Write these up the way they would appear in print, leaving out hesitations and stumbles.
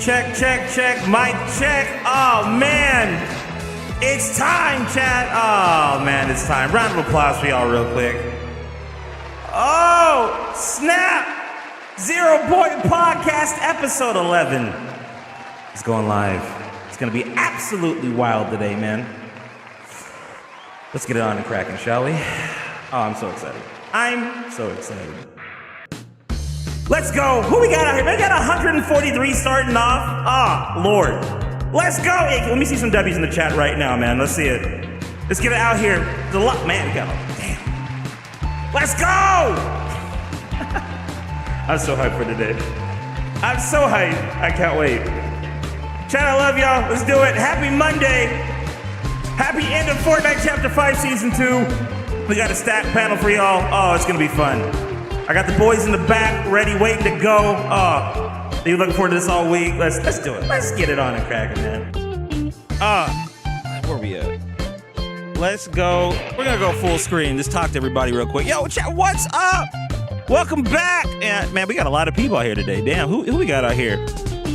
Check, check, check, mic check. Oh, man. It's time, chat. Oh, man, it's time. Round of applause for y'all real quick. Oh, snap. 0 Point Podcast, episode 11. It's going live. It's going to be absolutely wild today, man. Let's get it on and cracking, shall we? Oh, I'm so excited. I'm so excited. Let's go. Who we got out here? We got 143 starting off. Ah, Lord. Let's go. Hey, let me see some W's in the chat right now, man. Let's see it. Let's get it out here. There's a lot. Man, we got damn. Let's go. I'm so hyped for today. I'm so hyped. I can't wait. Chat, I love y'all. Let's do it. Happy Monday. Happy end of Fortnite Chapter 5 Season 2. We got a stacked panel for y'all. Oh, it's going to be fun. I got the boys in the back ready, waiting to go. Oh, you looking forward to this all week? Let's do it. Let's get it on and cracking, man. Where we at? Let's go. We're going to go full screen. Just talk to everybody real quick. Yo, chat, what's up? Welcome back. And man, we got a lot of people out here today. Damn, who we got out here?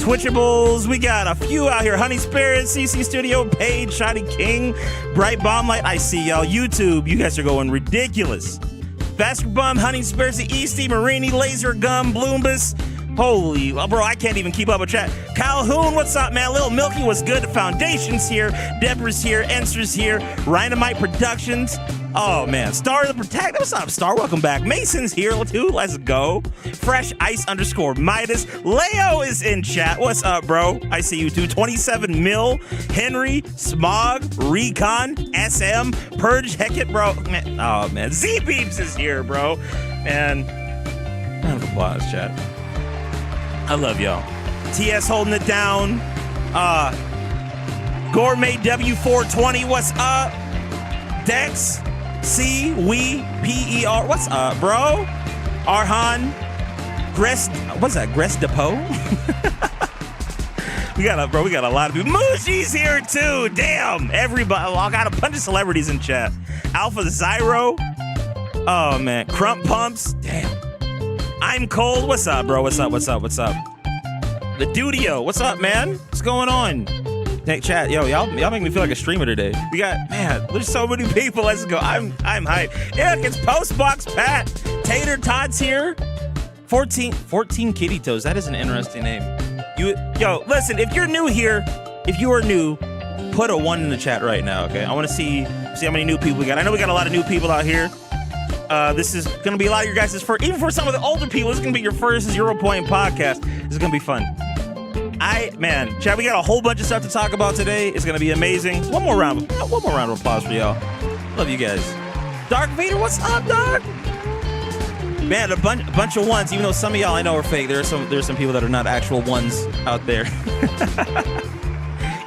Twitchables, we got a few out here. Honey Spirit, CC Studio, Paige, Shotty King, Bright Bomb Light. I see y'all. YouTube, you guys are going ridiculous. Faster Bum, Honey Spirit, Easty, Marini, Laser Gum, Bloombus. Holy, bro, I can't even keep up with chat. Calhoun, what's up, man? Little Milky, what's good? Foundation's here. Deborah's here. Enster's here. Rhinomite Productions. Oh, man. Star the Protect. What's up, Star? Welcome back. Mason's here, too. Let's go. Fresh Ice _ Midas. Leo is in chat. What's up, bro? I see you, too. 27 Mil. Henry. Smog. Recon. SM. Purge. Heckett, bro. Man. Oh, man. Z-Beeps is here, bro. And round of applause, chat. I love y'all. TS holding it down. Gourmet W420, what's up? Dex, C, we, P-E-R, what's up, bro? Arhan, Grest, what's that, Grest Depot? we got a lot of people. Mushi's here too, damn. Everybody, I got a bunch of celebrities in chat. Alpha Zyro, oh man, Crump Pumps, damn. I'm cold. What's up, bro? What's up? The Dudio. What's up, man? What's going on? Hey, chat. Yo, y'all make me feel like a streamer today. We got, man, there's so many people. Let's go. I'm hyped. Yeah, it's Postbox Pat. Tater Todd's here. 14 Kitty Toes. That is an interesting name. Yo, listen, if you're new here, if you are new, put a 1 in the chat right now, okay? I want to see how many new people we got. I know we got a lot of new people out here. This is going to be a lot of your guys' first, even for some of the older people, this is going to be your first 0 Point podcast. This is going to be fun. Man, chat, we got a whole bunch of stuff to talk about today. It's going to be amazing. One more round of applause for y'all. Love you guys. Dark Vader, what's up, dog? Man, a bunch of ones, even though some of y'all I know are fake. There's some people that are not actual ones out there.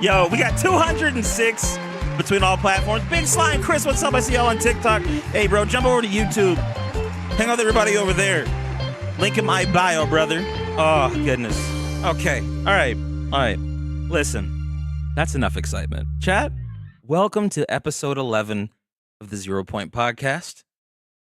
Yo, we got 206 between all platforms. Big Slime Chris, what's up? I see y'all on TikTok. Hey, bro, jump over to YouTube. Hang out with everybody over there. Link in my bio, brother. Oh, goodness. Okay. All right. Listen, that's enough excitement. Chat, welcome to episode 11 of the 0 Point Podcast.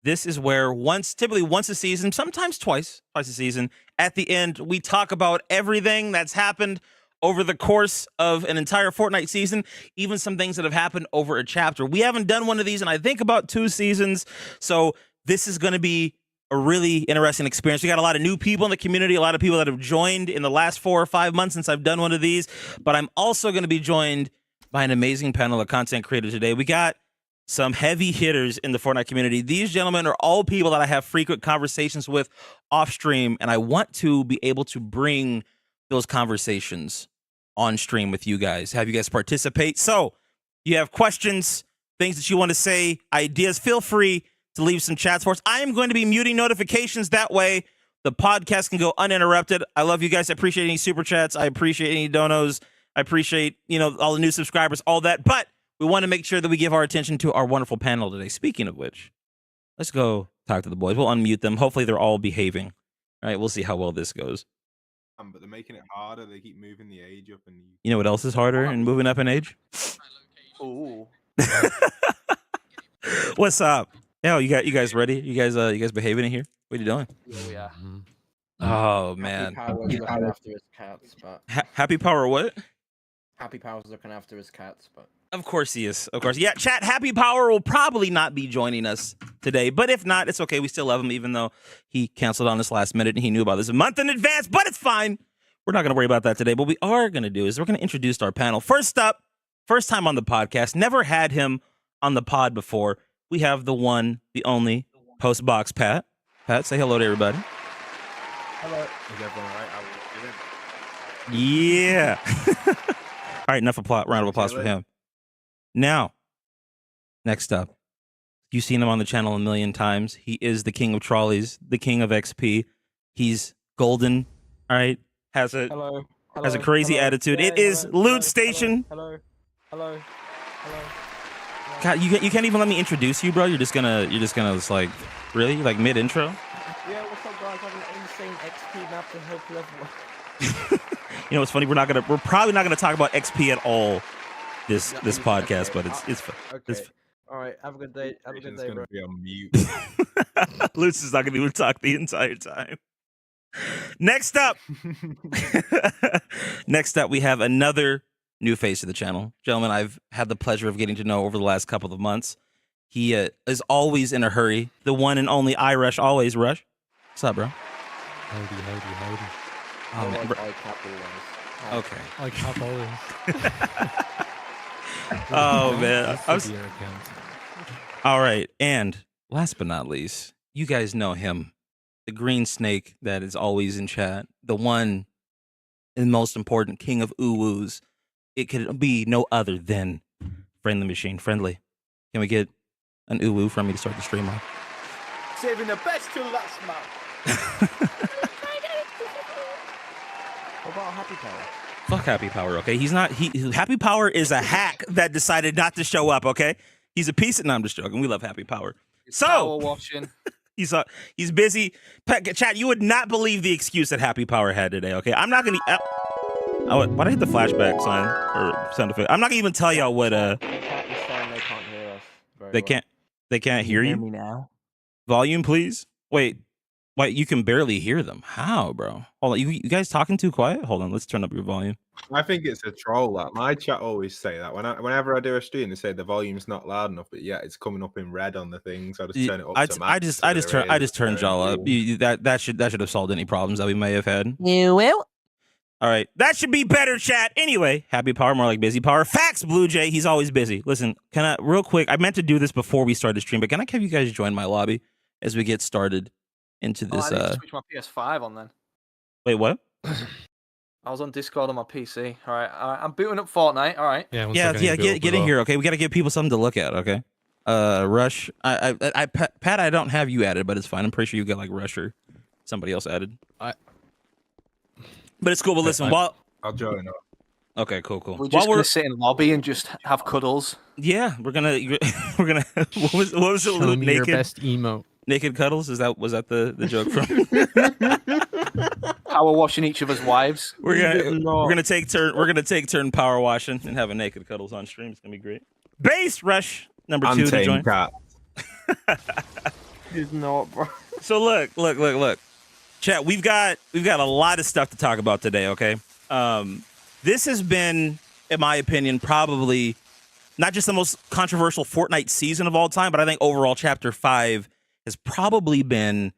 This is where typically once a season, sometimes twice a season, at the end, we talk about everything that's happened over the course of an entire Fortnite season, even some things that have happened over a chapter. We haven't done one of these in, I think, about 2 seasons, so this is going to be a really interesting experience. We got a lot of new people in the community, a lot of people that have joined in the last 4 or 5 months since I've done one of these, but I'm also going to be joined by an amazing panel of content creators today. We got some heavy hitters in the Fortnite community. These gentlemen are all people that I have frequent conversations with off stream, and I want to be able to bring those conversations on stream with you guys, have you guys participate. So you have questions, things that you want to say, ideas, feel free to leave some chats for us. I am going to be muting notifications. That way the podcast can go uninterrupted. I love you guys. I appreciate any super chats. I appreciate any donos. I appreciate, all the new subscribers, all that. But we want to make sure that we give our attention to our wonderful panel today. Speaking of which, let's go talk to the boys. We'll unmute them. Hopefully they're all behaving. All right, we'll see how well this goes. But they're making it harder. They keep moving the age up, and you know what else is harder in moving up in age? Oh. What's up? Yo, you guys ready? You guys behaving in here? What are you doing? Yeah. Oh Happy man. Power's looking after his cats, but Happy Power what? Happy Power's looking after his cats, but Of course he is. Of course. Yeah, chat, Happy Power will probably not be joining us today. But if not, it's okay. We still love him, even though he canceled on us last minute and he knew about this a month in advance, but it's fine. We're not going to worry about that today. What we are going to do is we're going to introduce our panel. First up, first time on the podcast, never had him on the pod before. We have the one, the only, Postbox Pat. Pat, say hello to everybody. hello. Is everyone alright? How are Yeah. All right, enough applause. Round of applause for him. Now, next up, you've seen him on the channel a million times. He is the king of trolleys, the king of XP. He's golden, all right? Has a Hello. has a crazy attitude. It is Loot Station. Hello. Hello. God, you can't even let me introduce you, bro. You're just gonna just like really like mid intro. Yeah, what's up, guys? I have an insane XP map to help level. You know what's funny? We're probably not gonna talk about XP at all this podcast, but it's Okay. All right. Have a good day. Have a good day, bro. gonna be on mute. Luce is not gonna be able to talk the entire time. Next up, we have another new face of the channel. Gentlemen, I've had the pleasure of getting to know over the last couple of months. He is always in a hurry. The one and only iRush, always Rush. What's up, bro? Howdy. Okay. Like Cap always. Oh, man. That's the beer account. All right. And last but not least, you guys know him. The green snake that is always in chat. The one and most important king of ooh-woos. It could be no other than Friendly Machine. Friendly. Can we get an ooh-woo from me to start the stream off? Saving the best till last month. What about Happy Power? Fuck Happy Power, okay? Happy Power is a hack that decided not to show up, okay? He's a piece of, no, I'm just joking. We love Happy Power. Power washing. He's busy. Chat, you would not believe the excuse that Happy Power had today, okay? I'm not gonna why did I hit the flashback sign or sound effect? I'm not gonna even tell y'all what The cat is saying they can't hear us. they can't hear you. me now? Volume, please. Wait, you can barely hear them. How, bro? Hold on, you guys talking too quiet? Hold on, let's turn up your volume. I think it's a troll. That my chat always say that whenever I do a stream, they say the volume's not loud enough, but yeah, it's coming up in red on the thing. So I just turn it up. I just turned y'all up. That should have solved any problems that we may have had. You will. All right, that should be better, chat. Anyway, Happy Power, more like Busy Power. Facts, Blue Jay. He's always busy. Listen, can I real quick? I meant to do this before we started the stream, but can I have you guys join my lobby as we get started into this? I need to switch my PS5 on then. Wait, what? I was on Discord on my PC. All right, I'm booting up Fortnite. All right. Yeah. Get in here, okay? We got to give people something to look at, okay? Rush. Pat, I don't have you added, but it's fine. I'm pretty sure you got like Rush or somebody else added. But it's cool. But listen, I'll join up. Okay, cool. We're just gonna sit in lobby and just have cuddles. Yeah, we're gonna. What was it? Show Luke, me naked your best emote. Naked cuddles. Was that the joke from? Power washing each other's wives. We're gonna take turn power washing and having naked cuddles on stream. It's gonna be great. Base Rush number 2 to join. Cat. He's not, bro. So look. Chat, we've got a lot of stuff to talk about today, okay? This has been, in my opinion, probably not just the most controversial Fortnite season of all time, but I think overall Chapter 5 has probably been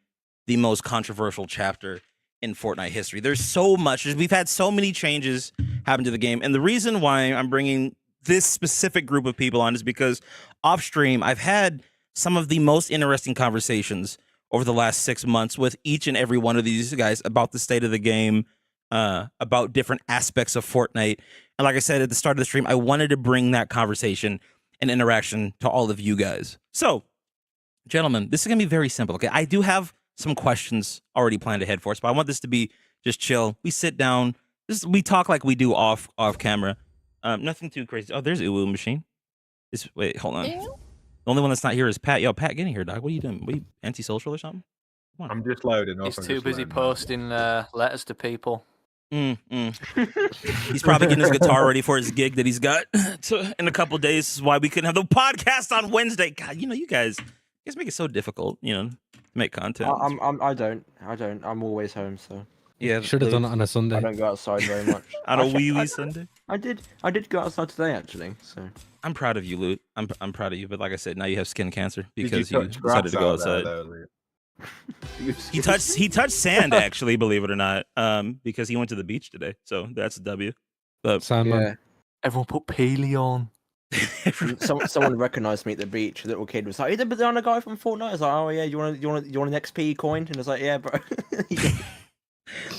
the most controversial chapter in Fortnite history. There's so much. We've had so many changes happen to the game. And the reason why I'm bringing this specific group of people on is because off stream, I've had some of the most interesting conversations over the last 6 months with each and every one of these guys about the state of the game, about different aspects of Fortnite. And like I said at the start of the stream, I wanted to bring that conversation and interaction to all of you guys. So, gentlemen, this is going to be very simple, okay? I do have some questions already planned ahead for us, but I want this to be just chill. We sit down, we talk like we do off camera. Nothing too crazy. Oh, there's Uwu Machine. Wait, hold on. The only one that's not here is Pat. Yo, Pat, get in here, dog. What are you doing? What are you, antisocial or something? I'm just loading up. He's too busy posting letters to people. He's probably getting his guitar ready for his gig that he's got in a couple days. This is why we couldn't have the podcast on Wednesday. God, you guys make it so difficult. make content. I don't. I'm always home, so Yeah, Should have done it on a I Sunday. don't go outside very much. on a Actually, wee wee Sunday. I did go outside today, actually. So I'm proud of you, Loot. I'm proud of you, but like I said, now you have skin cancer Did because you you touch decided to grass go out there, outside. though, Luke? He touched sand actually, believe it or not, because he went to the beach today. So that's a W. But Sandman. yeah, Everyone put Paley on. someone recognized me at the beach. A little kid was like, "Hey, the banana guy from Fortnite." I was like, "Oh yeah, you want an XP coin?" And I was like, "Yeah, bro."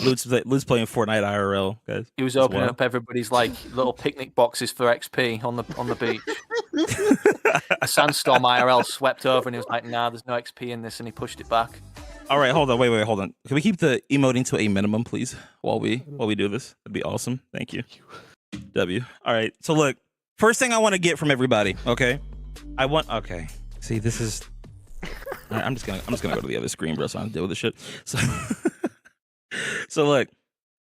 Loot's playing Fortnite IRL, guys. He was That's opening wild. up everybody's like little picnic boxes for XP on the beach. A sandstorm IRL swept over, and he was like, "Nah, there's no XP in this," and he pushed it back. All right, hold on, wait, hold on. Can we keep the emoting to a minimum, please, while we do this? That'd be awesome. Thank you. W. All right. So look, first thing I want to get from everybody. Okay. Okay. See, this is. I'm just gonna go to the other screen, bro. So I don't deal with this shit. So, so look,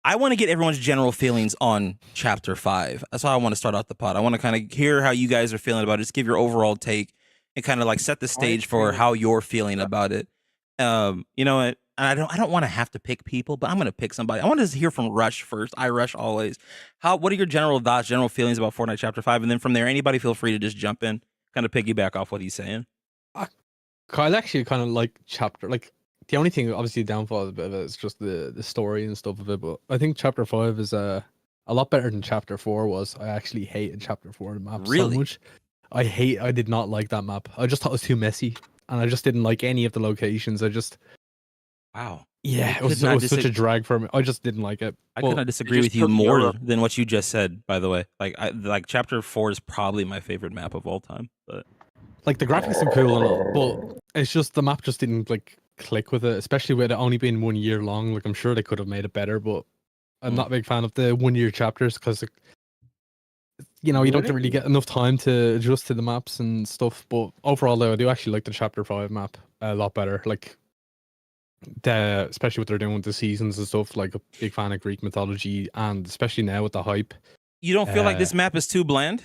I want to get everyone's general feelings on Chapter 5. That's how I want to start out the pod. I want to kind of hear how you guys are feeling about it. Just give your overall take and kind of like set the stage for think- how you're feeling about it. You know what? And I don't want to have to pick people, but I'm gonna pick somebody. I want to hear from Rush first. I Rush always. What are your general thoughts, general feelings about Fortnite Chapter 5? And then from there, anybody feel free to just jump in, kind of piggyback off what he's saying. I actually kind of like chapter. Like the only thing, obviously, the downfall of it is just the story and stuff of it. But I think Chapter 5 is a lot better than Chapter 4 was. I actually hated Chapter 4 map Really? so much. I did not like that map. I just thought it was too messy, and I just didn't like any of the locations. Wow. Yeah, I it was could not such a drag for me. I just didn't like it. I But could not disagree just with you took more Europe. than what you just said. By the way, like Chapter 4 is probably my favorite map of all time. But like the graphics are cool and all, but it's just the map just didn't like click with it, especially with it only being 1 year long. Like I'm sure they could have made it better, but I'm not a big fan of the 1 year chapters because you don't really get enough time to adjust to the maps and stuff. But overall, though, I do actually like the Chapter 5 map a lot better. Like especially what they're doing with the seasons and stuff. Like a big fan of Greek mythology, and especially now with the hype. you don't feel like this map is too bland?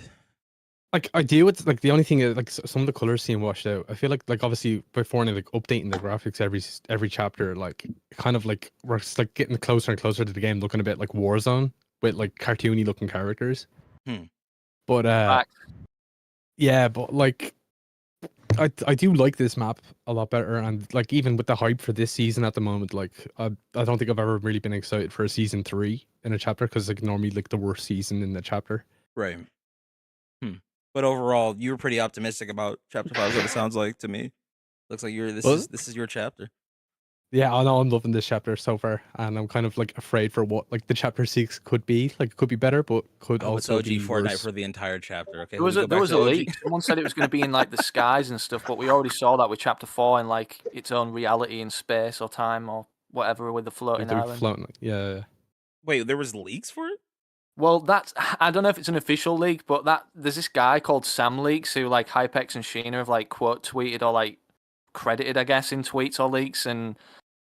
Like I do. It's like the only thing is like some of the colors seem washed out. I feel like obviously before like updating the graphics every chapter, like kind of like we're just, like getting closer and closer to the game, looking a bit like Warzone with like cartoony looking characters. But yeah, but like I do like this map a lot better, and like even with the hype for this season at the moment, like I don't think I've ever really been excited for a season 3 in a chapter because like normally like the worst season in the chapter. Right. But overall, you were pretty optimistic about Chapter 5. Is what it sounds like to me. Looks like this is your chapter. Yeah, I know I'm loving this chapter so far, and I'm kind of like afraid for what like the chapter 6 could be. Like it could be better, but could Oh, it's also OG be Fortnite worse. for the entire chapter. Okay, There was a leak. Someone said it was going to be in like the skies and stuff, but we already saw that with Chapter 4 in like its own reality in space or time or whatever with the floating island. Yeah. Wait, there was leaks for it? Well, I don't know if it's an official leak, but there's this guy called Sam Leaks who like Hypex and Sheena have like quote tweeted or like credited, I guess, in tweets or leaks, and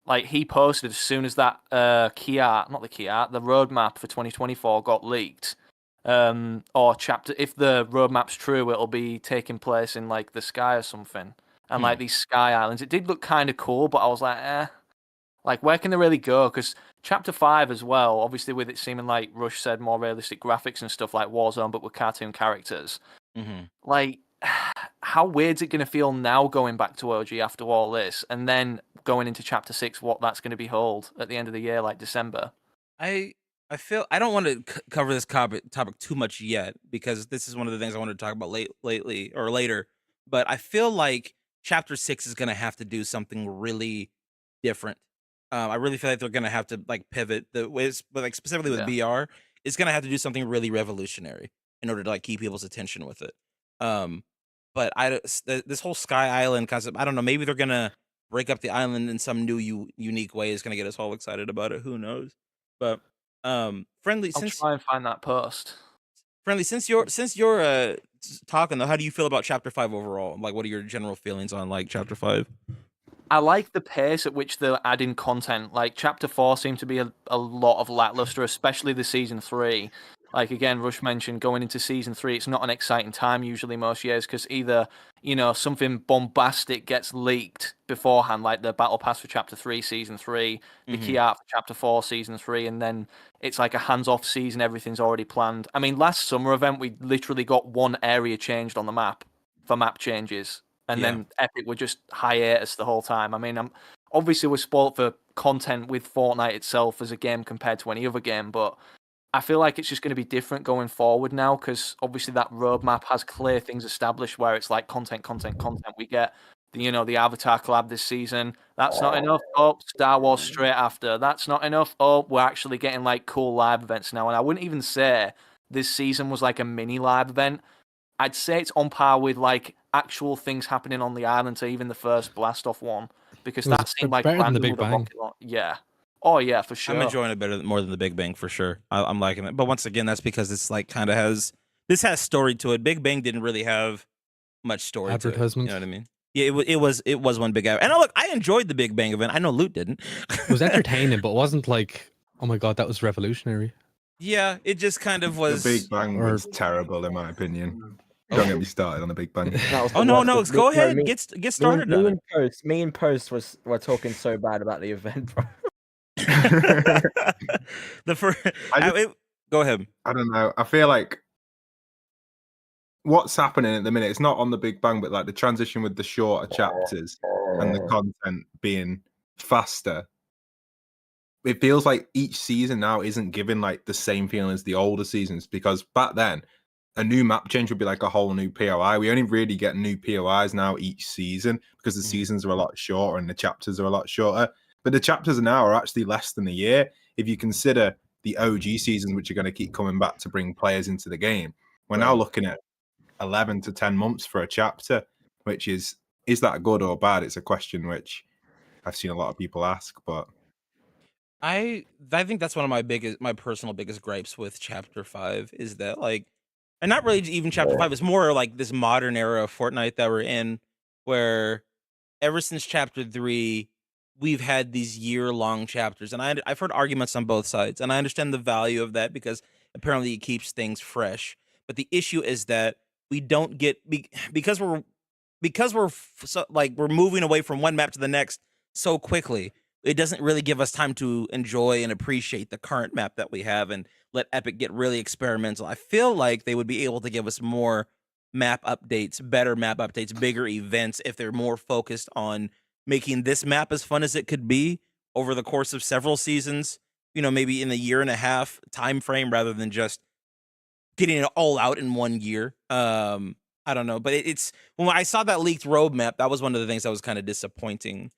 like he posted as soon as that the roadmap for 2024 got leaked, or chapter. If the roadmap's true, it'll be taking place in like the sky or something, and like these sky islands. It did look kind of cool, but I was like, like where can they really go? Because Chapter 5 as well, obviously with it seeming like Rush said more realistic graphics and stuff like Warzone, but with cartoon characters. Like, how weird's it going to feel now going back to OG after all this, and then going into Chapter 6, what that's going to behold at the end of the year, like December? I feel I don't want to cover this topic too much yet because this is one of the things I wanted to talk about lately or later. But I feel like Chapter 6 is going to have to do something really different. I really feel like they're going to have to like pivot but like specifically with BR, it's going to have to do something really revolutionary in order to like keep people's attention with it. But this whole Sky Island concept, I don't know. Maybe they're gonna break up the island in some new unique way. Is gonna get us all excited about it. Who knows? But friendly, I'll try and find that post. Friendly, since you're talking though, how do you feel about Chapter 5 overall? Like, what are your general feelings on like Chapter 5? I like the pace at which they're adding content. Like Chapter 4 seemed to be a lot of lackluster, especially the Season 3. Like again, Rush mentioned going into season 3, it's not an exciting time usually most years because either something bombastic gets leaked beforehand, like the battle pass for chapter 3, season 3, the key art for chapter 4, season 3, and then it's like a hands-off season. Everything's already planned. I mean, last summer event we literally got one area changed on the map for map changes, and then Epic were just hiatus the whole time. I mean, obviously we're spoiled for content with Fortnite itself as a game compared to any other game, but I feel like it's just going to be different going forward now because obviously that roadmap has clear things established where it's like content. We get the Avatar collab this season. That's not enough. Oh, Star Wars straight after. That's not enough. Oh, we're actually getting like cool live events now. And I wouldn't even say this season was like a mini live event. I'd say it's on par with like actual things happening on the island to even the first Blast Off one because It was that seemed like better than the random Big with a Bang. rocket launch. Yeah. Oh yeah, for sure. I'm enjoying it more than the Big Bang for sure. I'm liking it, but once again, that's because it's like kind of has story to it. Big Bang didn't really have much story to it. Advertisement. You know what I mean? Yeah, it was one big. And look, I enjoyed the Big Bang event. I know Loot didn't. It was entertaining, but it wasn't like, oh my god, that was revolutionary. Yeah, it just kind of was. The Big Bang or- was terrible in my opinion. Don't get me started on the Big Bang. That was the Oh no, worst. go Me- no, ahead, me- get started on it. Me and Post were talking so bad about the event, bro. The first. I Go ahead. I don't know. I feel like what's happening at the minute, it's not on the Big Bang, but like the transition with the shorter chapters and the content being faster. It feels like each season now isn't giving like the same feeling as the older seasons because back then a new map change would be like a whole new POI. We only really get new POIs now each season because the seasons are a lot shorter and the chapters are a lot shorter. But the chapters now are actually less than a year if you consider the OG seasons, which are going to keep coming back to bring players into the game. We're now looking at 11 to 10 months for a chapter, which is that good or bad? It's a question which I've seen a lot of people ask, but I think that's one of my personal biggest gripes with Chapter 5 is that like, and not really even Chapter 5. It's more like this modern era of Fortnite that we're in, where ever since Chapter 3, we've had these year-long chapters, and I've heard arguments on both sides, and I understand the value of that because apparently it keeps things fresh. But the issue is that we don't get because we're moving away from one map to the next so quickly. It doesn't really give us time to enjoy and appreciate the current map that we have and let Epic get really experimental. I feel like they would be able to give us more map updates, better map updates, bigger events if they're more focused on making this map as fun as it could be over the course of several seasons, maybe in a year and a half time frame rather than just getting it all out in 1 year. I don't know, but it's when I saw that leaked roadmap, that was one of the things that was kind of disappointing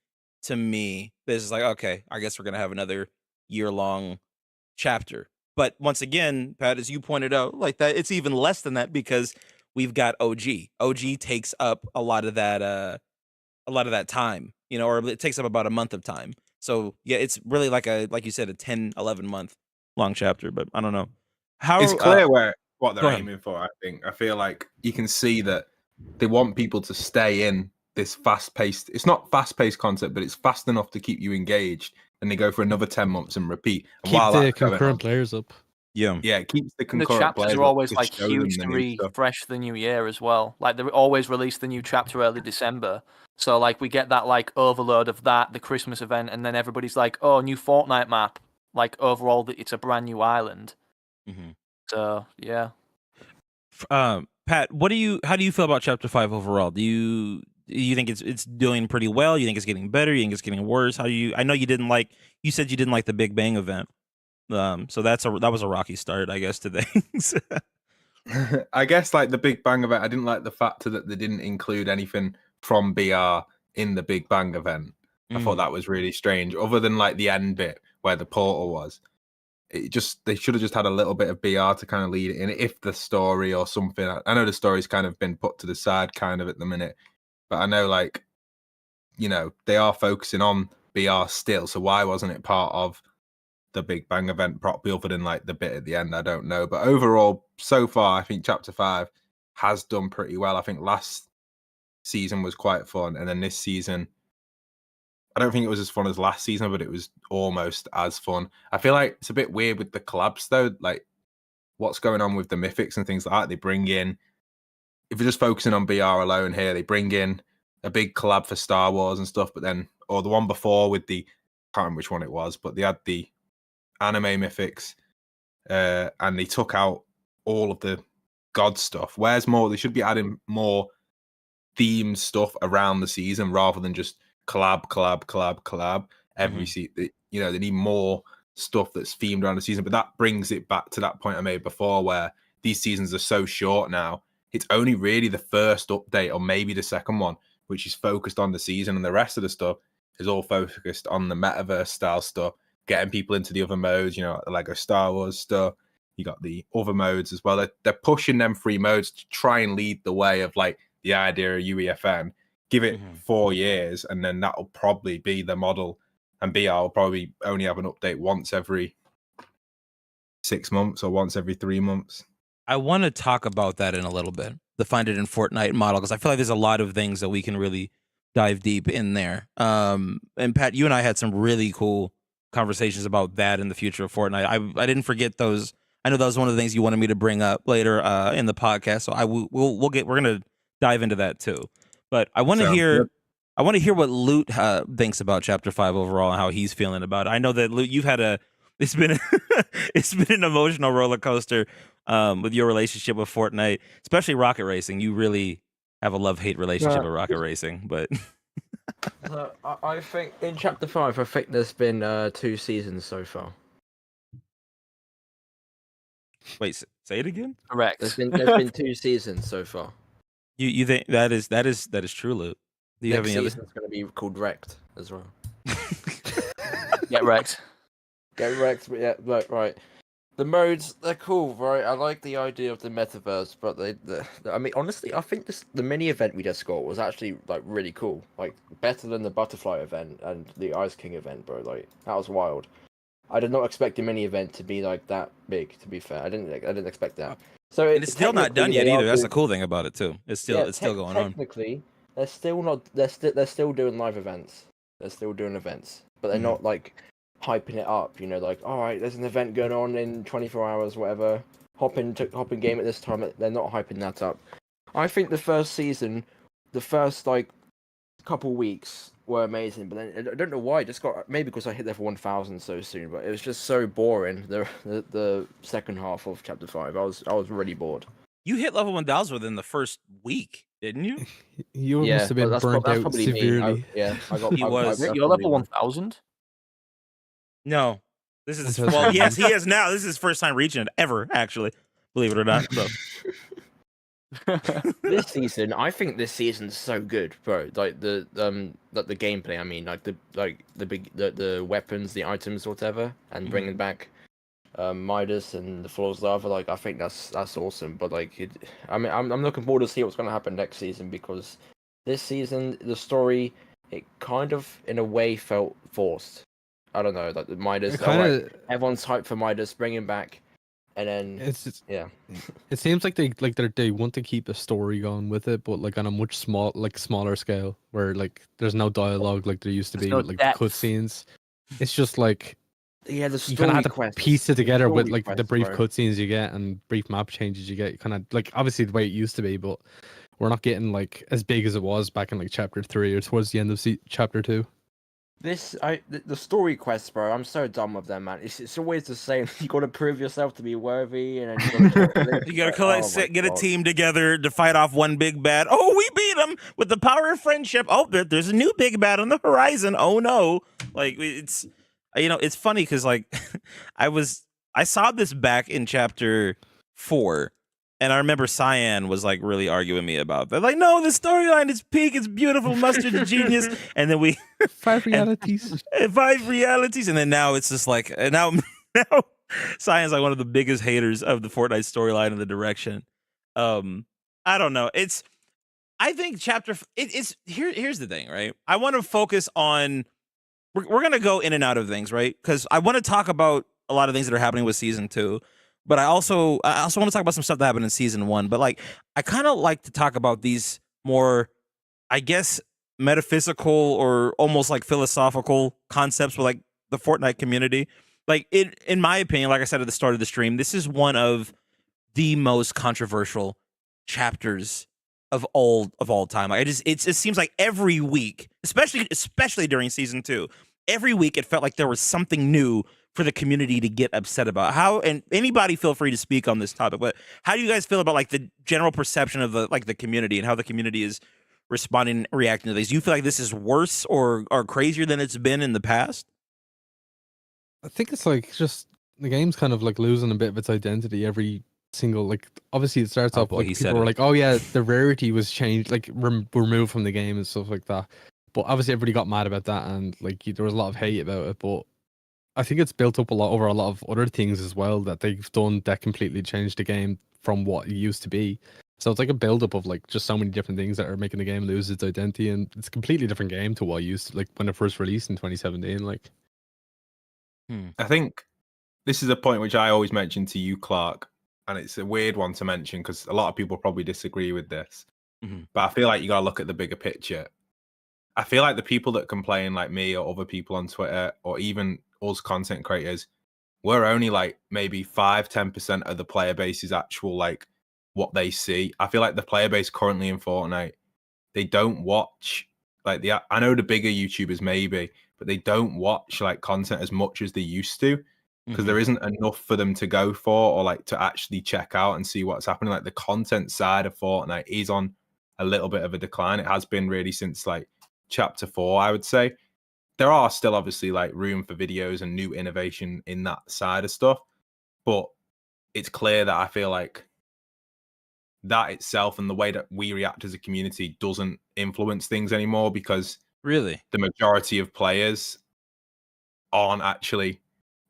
to me. This is like, okay, I guess we're gonna have another year-long chapter. But once again, Pat, as you pointed out, like that, it's even less than that because we've got OG. OG takes up a lot of that time, or it takes up about a month of time. So yeah, it's really like you said, a 10, 11 month long chapter. But I don't know how it's clear what go they're ahead. aiming for. I feel like you can see that they want people to stay in this fast-paced. It's not fast-paced concept, but it's fast enough to keep you engaged. And they go for another 10 months and repeat. And Keep while the that's going concurrent on, players up. Yeah. it keeps the And the concurrent chapters players are up always to like show them huge the to new stuff. refresh the new year as well. Like they always release the new chapter early December. So like we get that like overload of that, the Christmas event, and then everybody's like, oh, new Fortnite map. Like overall, it's a brand new island. Mm-hmm. So yeah. Pat, how do you feel about Chapter 5 overall? Do you think it's doing pretty well? You think it's getting better? You think it's getting worse? I know you said you didn't like the Big Bang event. So that was a rocky start, I guess, to things. I guess like the Big Bang event, I didn't like the fact that they didn't include anything from BR in the Big Bang event. I thought that was really strange. Other than like the end bit where the portal was, they should have just had a little bit of BR to kind of lead it in, if the story or something. I know the story's kind of been put to the side kind of at the minute, but I know like they are focusing on BR still. So why wasn't it part of the Big Bang event properly, other than like the bit at the end? I don't know, but overall, so far, I think Chapter 5 has done pretty well. I think last season was quite fun, and then this season, I don't think it was as fun as last season, but it was almost as fun. I feel like it's a bit weird with the collabs though. Like what's going on with the mythics and things like that. They bring in, if you're just focusing on BR alone here, they bring in a big collab for Star Wars and stuff, but then, or the one before with the, I can't remember which one it was, but they had the anime mythics, and they took out all of the god stuff. Where's more? They should be adding more themed stuff around the season rather than just collab every season. You know, they need more stuff that's themed around the season. But that brings it back to that point I made before, where these seasons are so short now. It's only really the first update or maybe the second one which is focused on the season, and the rest of the stuff is all focused on the metaverse style stuff, getting people into the other modes, you know, the Lego Star Wars stuff. You got the other modes as well. They're pushing them free modes to try and lead the way of like the idea of UEFN. Give it 4 years, and then that'll probably be the model. And BR will probably only have an update once every 6 months or once every 3 months. I want to talk about that in a little bit, the Find It in Fortnite model, because I feel like there's a lot of things that we can really dive deep in there. And Pat, you and I had some really cool conversations about that in the future of Fortnite. I didn't forget those. I know that was one of the things you wanted me to bring up later in the podcast, so we're gonna dive into that too. But I want to hear. I want to hear what Loot thinks about Chapter 5 overall and how he's feeling about it. I know that Loot, you've had it's been it's been an emotional roller coaster with your relationship with Fortnite, especially Rocket Racing. You really have a love-hate relationship with Rocket Racing, but I think in Chapter 5, I think there's been 2 seasons so far. Wait, say it again? Correct. There's been 2 seasons so far. You think that is true, Loot? Do you Next have any season's going to be called Wrecked as well. Get wrecked. Get wrecked, but yeah, right. The modes, they're cool, right? I like the idea of the metaverse, but I mean, honestly, I think the mini event we just got was actually like really cool, like better than the butterfly event and the Ice King event, bro. Like that was wild. I did not expect the mini event to be like that big. To be fair, I didn't expect that. So And it's still not done yet technically, either. That's the cool thing about it too. It's still going on. Technically, they're still not. They're still doing live events. They're still doing events, but they're not like hyping it up. You know, like all right, there's an event going on in 24 hours, whatever. Hop in game at this time. They're not hyping that up. I think the first season, the first like couple weeks were amazing, but then I don't know why. Just got maybe because I hit level 1000 so soon, but it was just so boring. The second half of Chapter 5, I was really bored. You hit level 1000 within the first week, didn't you? You must have been burnt out severely. I got. He was. You're level 1000? No, this is That's well. right. Yes, he is now. This is his first time reaching it ever, actually. Believe it or not. So. This season, I think this season's so good, bro. Like the gameplay. I mean, like the weapons, the items, whatever, and bringing back Midas and the Floor's Lava. Like I think that's awesome. But like, I'm looking forward to see what's gonna happen next season, because this season the story, it kind of in a way felt forced. I don't know, like the Midas. Everyone's hyped for Midas, bringing back. And then it seems like they want to keep a story going with it, but like on a much smaller scale, where like there's no dialogue like there used to be with like the cutscenes. It's just like the you story kind of have to quests, piece it together with like quests, the brief bro. cutscenes you get and brief map changes you get. Kind of like obviously the way it used to be, but we're not getting like as big as it was back in like Chapter 3 or towards the end of Chapter 2. The story quests, bro. I'm so done with them, man. It's always the same. You got to prove yourself to be worthy, and then You gotta get a team together to fight off one big bad. Oh, we beat him with the power of friendship. Oh, there's a new big bad on the horizon. Oh no! Like it's, it's funny because like I saw this back in Chapter 4. And I remember Cyan was like really arguing me about that. Like, no, the storyline is peak. It's beautiful. Mustard's a genius. And then we 5 realities. 5 realities. And then now it's just like now Cyan's like one of the biggest haters of the Fortnite storyline and the direction. I don't know. I think here's the thing, right? I want to focus on we're gonna go in and out of things, right? Because I want to talk about a lot of things that are happening with season 2. But I also want to talk about some stuff that happened in season 1. But like, I kind of like to talk about these more, I guess, metaphysical or almost like philosophical concepts with like the Fortnite community. Like in my opinion, like I said at the start of the stream, this is one of the most controversial chapters of all time. Like, it just seems like every week, especially during season 2, every week it felt like there was something new for the community to get upset about. How, and anybody feel free to speak on this topic, but how do you guys feel about like the general perception of the community and how the community is responding, reacting to these? Do you feel like this is worse or crazier than it's been in the past? I think it's like just the game's kind of like losing a bit of its identity every single, like, obviously it starts off boy, like he people said were it. like, oh yeah, the rarity was changed, like removed from the game and stuff like that. But obviously everybody got mad about that, and like there was a lot of hate about it. But I think it's built up a lot over a lot of other things as well that they've done that completely changed the game from what it used to be. So it's like a build up of like just so many different things that are making the game lose its identity, and it's a completely different game to what it used to, like when it first released in 2017. Like, I think this is a point which I always mention to you, Clark, and it's a weird one to mention because a lot of people probably disagree with this. But I feel like you got to look at the bigger picture. I feel like the people that complain, like me or other people on Twitter, or even us content creators, we're only like maybe 5-10% of the player base's actual like what they see. I feel like the player base currently in Fortnite, they don't watch like I know the bigger YouTubers maybe, but they don't watch like content as much as they used to because there isn't enough for them to go for or like to actually check out and see what's happening. Like the content side of Fortnite is on a little bit of a decline. It has been really since like chapter 4, I would say. There are still obviously like room for videos and new innovation in that side of stuff, but it's clear that I feel like that itself and the way that we react as a community doesn't influence things anymore because Really? the majority of players aren't actually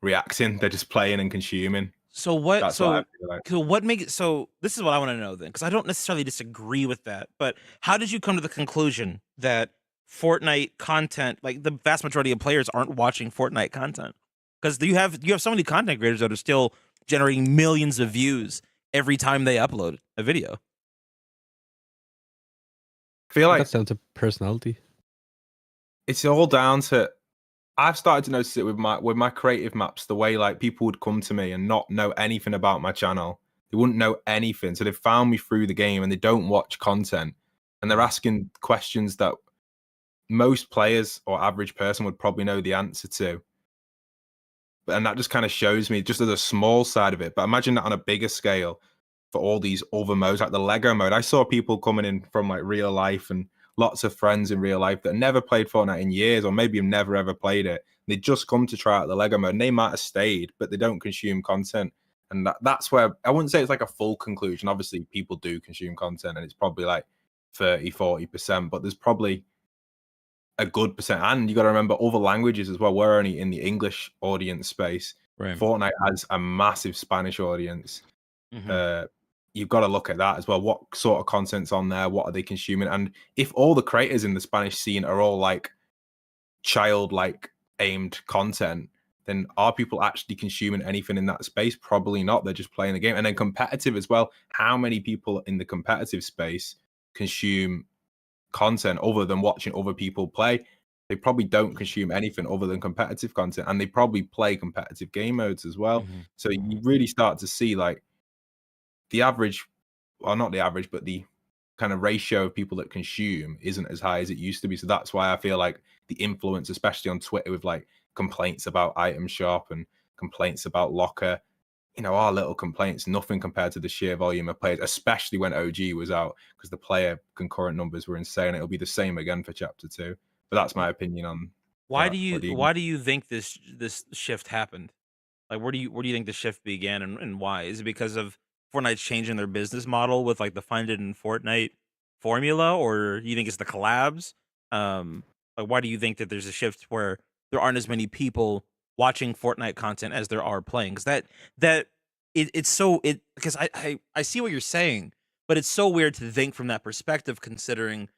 reacting. They're just playing and consuming. So what? That's what I feel like. So what makes it? So this is what I want to know then, because I don't necessarily disagree with that. But how did you come to the conclusion that Fortnite content, like the vast majority of players, aren't watching Fortnite content? Because you have so many content creators that are still generating millions of views every time they upload a video. I feel like that's down to personality. it's all down to I've started to notice it with my creative maps, the way like people would come to me and not know anything about my channel. They wouldn't know anything. So they found me through the game and they don't watch content. And they're asking questions that most players or average person would probably know the answer to. And that just kind of shows me just as a small side of it. But imagine that on a bigger scale for all these other modes, like the Lego mode. I saw people coming in from like real life and lots of friends in real life that never played Fortnite in years, or maybe have never ever played it. They just come to try out the Lego mode and they might have stayed, but they don't consume content. And that's where I wouldn't say it's like a full conclusion. Obviously, people do consume content and it's probably like 30-40%, but there's probably a good percent. And you got to remember other languages as well. We're only in the English audience space. Right. Fortnite has a massive Spanish audience. You've got to look at that as well. What sort of content's on there? What are they consuming? And if all the creators in the Spanish scene are all like childlike aimed content, then are people actually consuming anything in that space? Probably not. They're just playing the game. And then competitive as well. How many people in the competitive space consume content other than watching other people play? They probably don't consume anything other than competitive content, and they probably play competitive game modes as well. So you really start to see like the average, well, not the average, but the kind of ratio of people that consume isn't as high as it used to be. So that's why I feel like the influence, especially on Twitter, with like complaints about Item Shop and complaints about Locker, our little complaints, nothing compared to the sheer volume of players, especially when OG was out, because the player concurrent numbers were insane. It'll be the same again for Chapter 2. But that's my opinion on Why that. do you think this shift happened? Like, where do you think the shift began, and why? Is it because of Fortnite's changing their business model with like the Find It in Fortnite formula, or do you think it's the collabs? Like, why do you think that there's a shift where there aren't as many people watching Fortnite content as there are playing? Because it's so because I see what you're saying, but it's so weird to think from that perspective, considering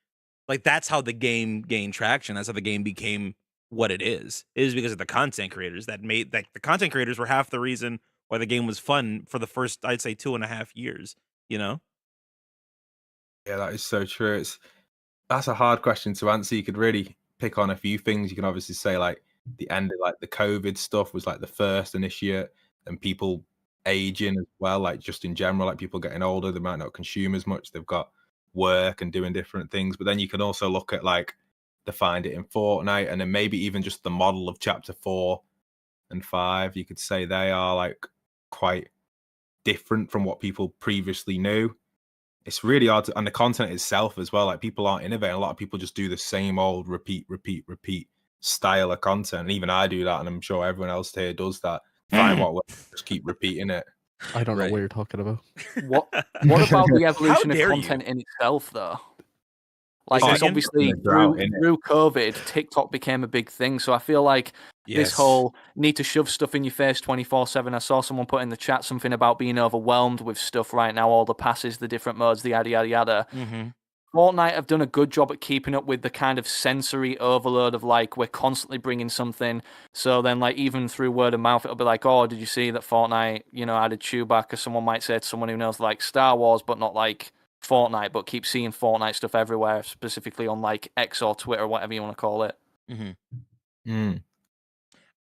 like that's how the game gained traction. That's how the game became what it is. It is because of the content creators that made like the content creators were half the reason why the game was fun for the first, I'd say, 2.5 years. You know? Yeah, that is so true. That's a hard question to answer. You could really pick on a few things. You can obviously say like the end of like the COVID stuff was like the first initiate, and people aging as well, like just in general, like people getting older, they might not consume as much. They've got work and doing different things. But then you can also look at like the find it in Fortnite, and then maybe even just the model of chapter 4 and 5. You could say they are like quite different from what people previously knew. It's really hard to, and the content itself as well. Like people aren't innovating. A lot of people just do the same old repeat style of content. And even I do that, and I'm sure everyone else here does that. Find what works, just keep repeating it. I don't know Right. what you're talking about. What about the evolution of dare content in itself, though? Like, Say it's again? obviously The drought, innit? through COVID, TikTok became a big thing. So I feel like this Yes. whole need to shove stuff in your face 24/7. I saw someone put in the chat something about being overwhelmed with stuff right now, all the passes, the different modes, the yada yada yada. Mm-hmm. Fortnite have done a good job at keeping up with the kind of sensory overload of like we're constantly bringing something. So then like even through word of mouth, it'll be like, oh, did you see that Fortnite, added Chewbacca? Someone might say to someone who knows like Star Wars, but not like Fortnite, but keep seeing Fortnite stuff everywhere, specifically on like X or Twitter, whatever you want to call it. Mm-hmm.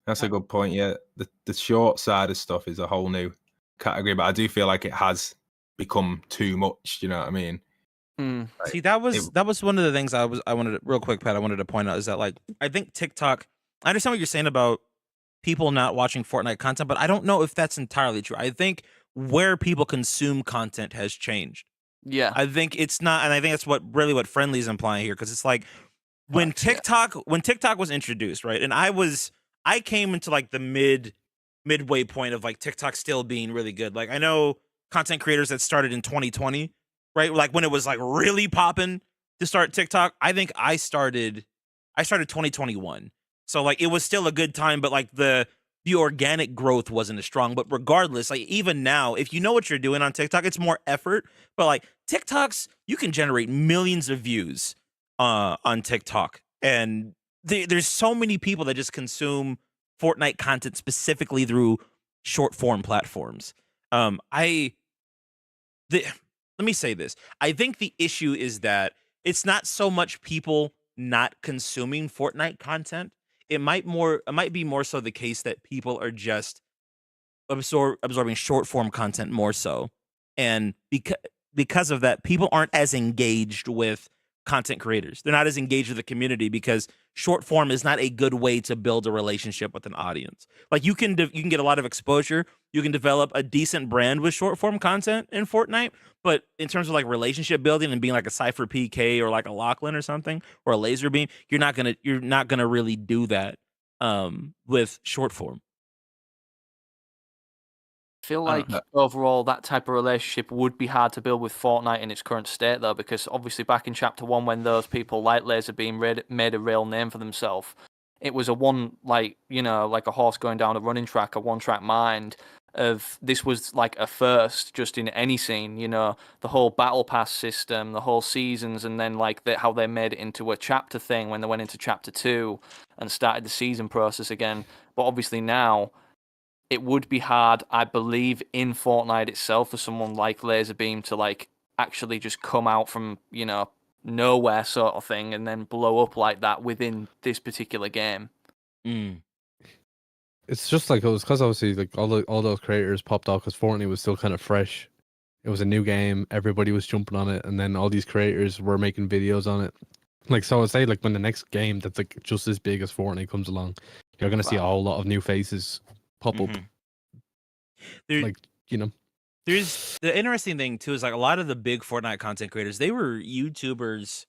That's a good point. Yeah, the short side of stuff is a whole new category, but I do feel like it has become too much. You know what I mean? Like, See, that was one of the things I wanted to, real quick, Pat. I wanted to point out is that like I think TikTok. I understand what you're saying about people not watching Fortnite content, but I don't know if that's entirely true. I think where people consume content has changed. Yeah. I think it's not, and I think that's what Friendly is implying here, because it's like when TikTok was introduced, right? And I came into like the midway point of like TikTok still being really good. Like I know content creators that started in 2020, right? Like when it was like really popping to start TikTok. I think I started 2021. So like it was still a good time, but like the organic growth wasn't as strong. But regardless, like even now, if you know what you're doing on TikTok, it's more effort. But like TikToks, you can generate millions of views on TikTok, and there's so many people that just consume Fortnite content specifically through short form platforms. Let me say this. I think the issue is that it's not so much people not consuming Fortnite content. It might be more so the case that people are just absorbing short form content more so. And because of that, people aren't as engaged with content creators. They're not as engaged with the community because short form is not a good way to build a relationship with an audience. Like you can get a lot of exposure, you can develop a decent brand with short form content in Fortnite, but in terms of like relationship building and being like a Cypher PK or like a Lachlan or something or a Laser Beam, you're not gonna really do that with short form. I feel I like don't overall that type of relationship would be hard to build with Fortnite in its current state, though, because obviously back in Chapter 1, when those people like Laserbeam made a real name for themselves, it was a one, like a horse going down a running track, a one-track mind of this was like a first just in any scene, the whole battle pass system, the whole seasons, and then like how they made it into a chapter thing when they went into Chapter 2 and started the season process again. But obviously now it would be hard, I believe, in Fortnite itself for someone like Laserbeam to like actually just come out from, nowhere sort of thing and then blow up like that within this particular game. It's just like it was because obviously like all those creators popped off because Fortnite was still kind of fresh. It was a new game, everybody was jumping on it, and then all these creators were making videos on it. Like so, I'd say like when the next game that's like just as big as Fortnite comes along, you're gonna see a whole lot of new faces pop up. Like there's the interesting thing too is like a lot of the big Fortnite content creators, they were YouTubers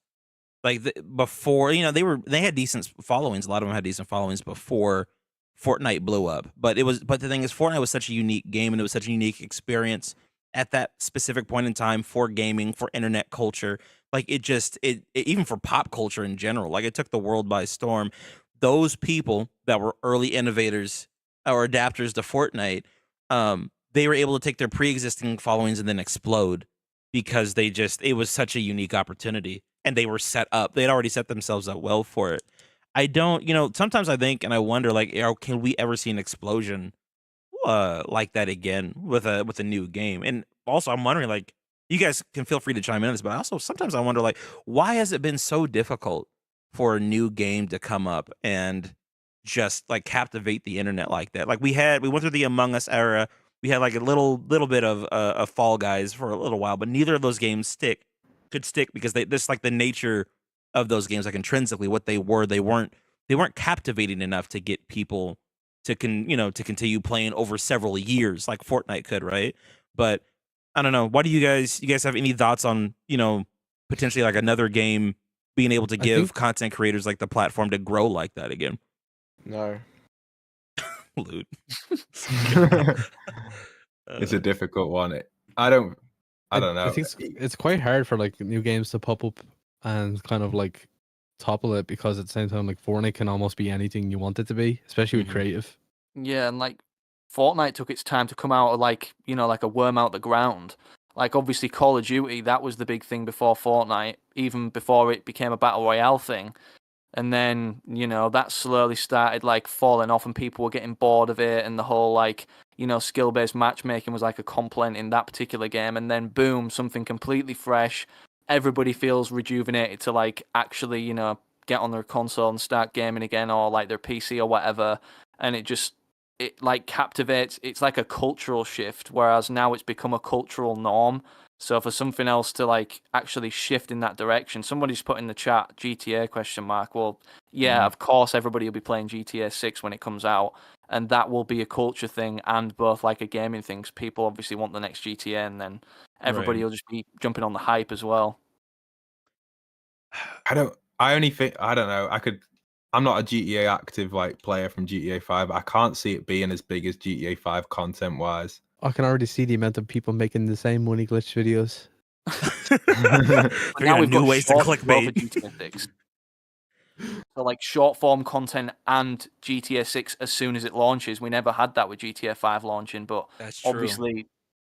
like before, they had decent followings. A lot of them had decent followings before Fortnite blew up. But the thing is, Fortnite was such a unique game and it was such a unique experience at that specific point in time for gaming, for internet culture. Like it even for pop culture in general, like it took the world by storm. Those people that were early innovators or adapters to Fortnite, they were able to take their pre-existing followings and then explode because it was such a unique opportunity and they were set up. They'd already set themselves up well for it. I don't, sometimes I think and I wonder like, can we ever see an explosion like that again with a new game? And also I'm wondering like, you guys can feel free to chime in on this, but also sometimes I wonder like, why has it been so difficult for a new game to come up and just like captivate the internet like that? Like we went through the Among Us era, We had like a little bit of Fall Guys for a little while, but neither of those games could stick because this like the nature of those games, like intrinsically what they weren't captivating enough to get people to to continue playing over several years like Fortnite could, right? But I don't know. What do you guys have any thoughts on, potentially like another game being able to I give think content creators like the platform to grow like that again? No. Loot. It's a difficult one. I don't I know. think it's quite hard for like new games to pop up and kind of like topple it, because at the same time, like Fortnite can almost be anything you want it to be, especially with Mhm. creative. Yeah, and like Fortnite took its time to come out of like, like a worm out the ground. Like obviously Call of Duty, that was the big thing before Fortnite, even before it became a battle royale thing. And then, that slowly started like falling off and people were getting bored of it, and the whole like, skill-based matchmaking was like a complaint in that particular game, and then boom, something completely fresh. Everybody feels rejuvenated to like actually, get on their console and start gaming again, or like their PC or whatever, and it like captivates. It's like a cultural shift, whereas now it's become a cultural norm. So for something else to like actually shift in that direction, somebody's put in the chat GTA question mark. Well, yeah, of course everybody will be playing GTA 6 when it comes out, and that will be a culture thing and both like a gaming thing. 'Cause people obviously want the next GTA, and then everybody Right. will just be jumping on the hype as well. I only think I don't know. I'm not a GTA active like player from GTA 5. I can't see it being as big as GTA 5 content wise. I can already see the amount of people making the same money glitch videos. But Figuring now out we've new got ways to shorts as well for clickbait. GTA 6. So like short form content and GTA 6 as soon as it launches. We never had that with GTA 5 launching, but That's true. obviously,